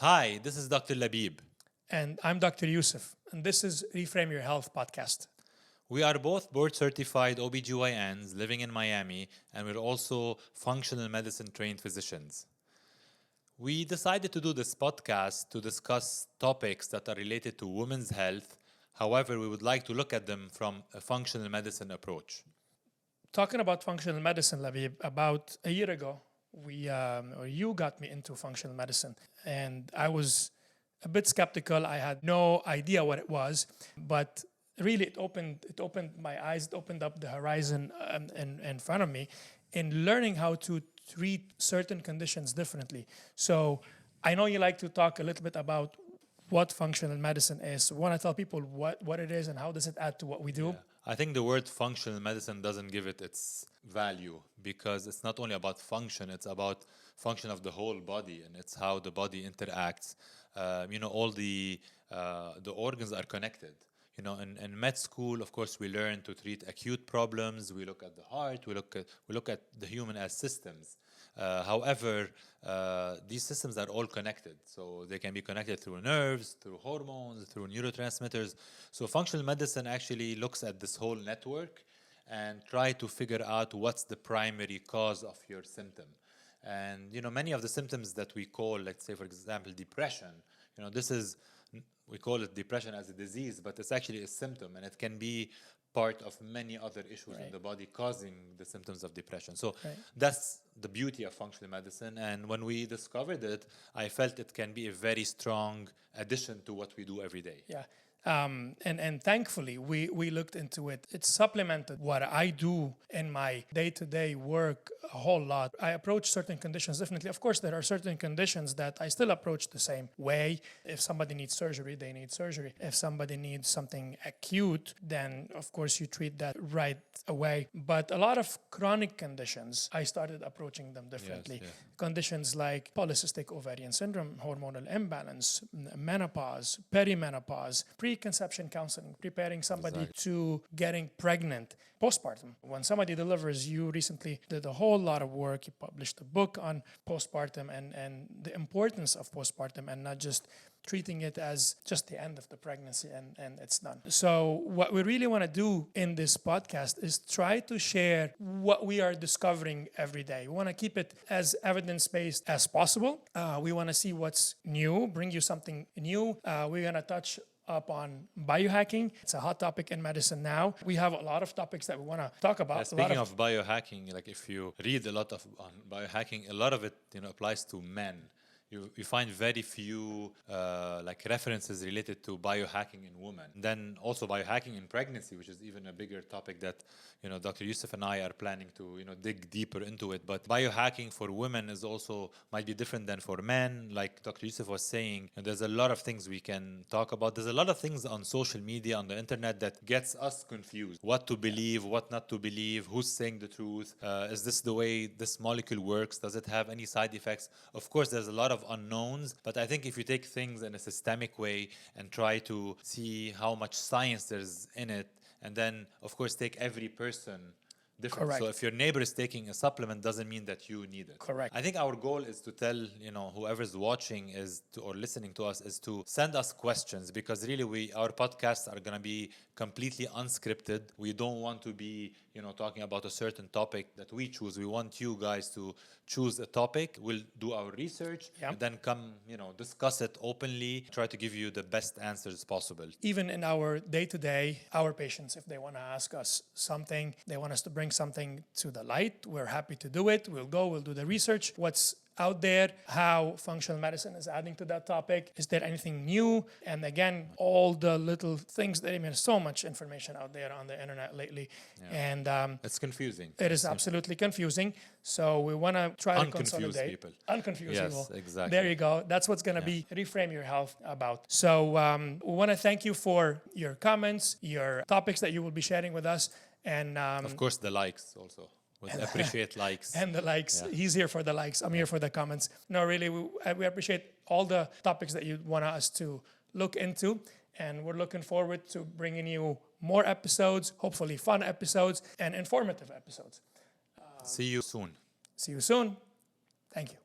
Hi, this is Dr. Labib. And I'm Dr. Youssef, and this is Reframe Your Health podcast. We are both board certified OBGYNs living in Miami, and we're also functional medicine trained physicians. We decided to do this podcast to discuss topics that are related to women's health. However, we would like to look at them from a functional medicine approach. Talking about functional medicine, Labib, about a year ago, you got me into functional medicine, and I was a bit skeptical. I had no idea what it was, but really it opened my eyes. It opened up the horizon in front of me in learning how to treat certain conditions differently. So I know you like to talk a little bit about what functional medicine is. So I want to tell people what it is and how does it add to what we do. Yeah. I think the word functional medicine doesn't give it its value because it's not only about function, it's about function of the whole body, and it's how the body interacts. All the organs are connected. In med school, of course, we learn to treat acute problems. We look at the heart. We look at the human as systems. However, these systems are all connected. So they can be connected through nerves, through hormones, through neurotransmitters. So functional medicine actually looks at this whole network and try to figure out what's the primary cause of your symptom. And, many of the symptoms that we call, let's say, for example, depression, we call it depression as a disease, but it's actually a symptom, and it can be part of many other issues in the body causing the symptoms of depression. So that's the beauty of functional medicine. And when we discovered it, I felt it can be a very strong addition to what we do every day. Yeah. And thankfully, we looked into it. It supplemented what I do in my day-to-day work a whole lot. I approach certain conditions differently. Of course, there are certain conditions that I still approach the same way. If somebody needs surgery, they need surgery. If somebody needs something acute, then of course you treat that right away. But a lot of chronic conditions, I started approaching them differently. Yes. Conditions like polycystic ovarian syndrome, hormonal imbalance, menopause, perimenopause, preconception counseling, preparing somebody to getting pregnant, postpartum. When somebody delivers, you recently did a whole lot of work. You published a book on postpartum and the importance of postpartum, and not just treating it as just the end of the pregnancy and it's done. So what we really want to do in this podcast is try to share what we are discovering every day. We want to keep it as evidence-based as possible. We want to see what's new, bring you something new. We're going to touch upon biohacking. It's a hot topic in medicine now. We have a lot of topics that we want to talk about. Speaking of biohacking, like if you read a lot on biohacking, a lot of it applies to men. You find very few references related to biohacking in women. Then also biohacking in pregnancy, which is even a bigger topic that Dr. Youssef and I are planning to dig deeper into it. But biohacking for women is also might be different than for men. Like Dr. Youssef was saying, there's a lot of things we can talk about. There's a lot of things on social media, on the internet that gets us confused. What to believe, what not to believe, who's saying the truth. Is this the way this molecule works? Does it have any side effects? Of course, there's a lot of unknowns, but I think if you take things in a systemic way and try to see how much science there's in it, and then of course take every person different. Correct. So if your neighbor is taking a supplement, doesn't mean that you need it. Correct. I think our goal is to tell whoever's watching or listening to us is to send us questions, because really our podcasts are going to be completely unscripted. We don't want to be talking about a certain topic that we choose. We want you guys to choose a topic. We'll do our research and then come discuss it openly, try to give you the best answers possible. Even in our day-to-day, our patients, if they want to ask us something, they want us to bring something to the light, we're happy to do it. We'll do the research. What's out there, how functional medicine is adding to that topic. Is there anything new? And again, all the little things that, so much information out there on the internet lately. Yeah. And it's confusing. It is absolutely confusing. So we want to try to consolidate. People. Unconfuse yes, people. Exactly. There you go. That's what's going to be Reframe Your Health about. So we want to thank you for your comments, your topics that you will be sharing with us. And of course, the likes also. We appreciate likes. And the likes. Yeah. He's here for the likes. I'm here for the comments. No, really, we appreciate all the topics that you want us to look into. And we're looking forward to bringing you more episodes, hopefully fun episodes and informative episodes. See you soon. See you soon. Thank you.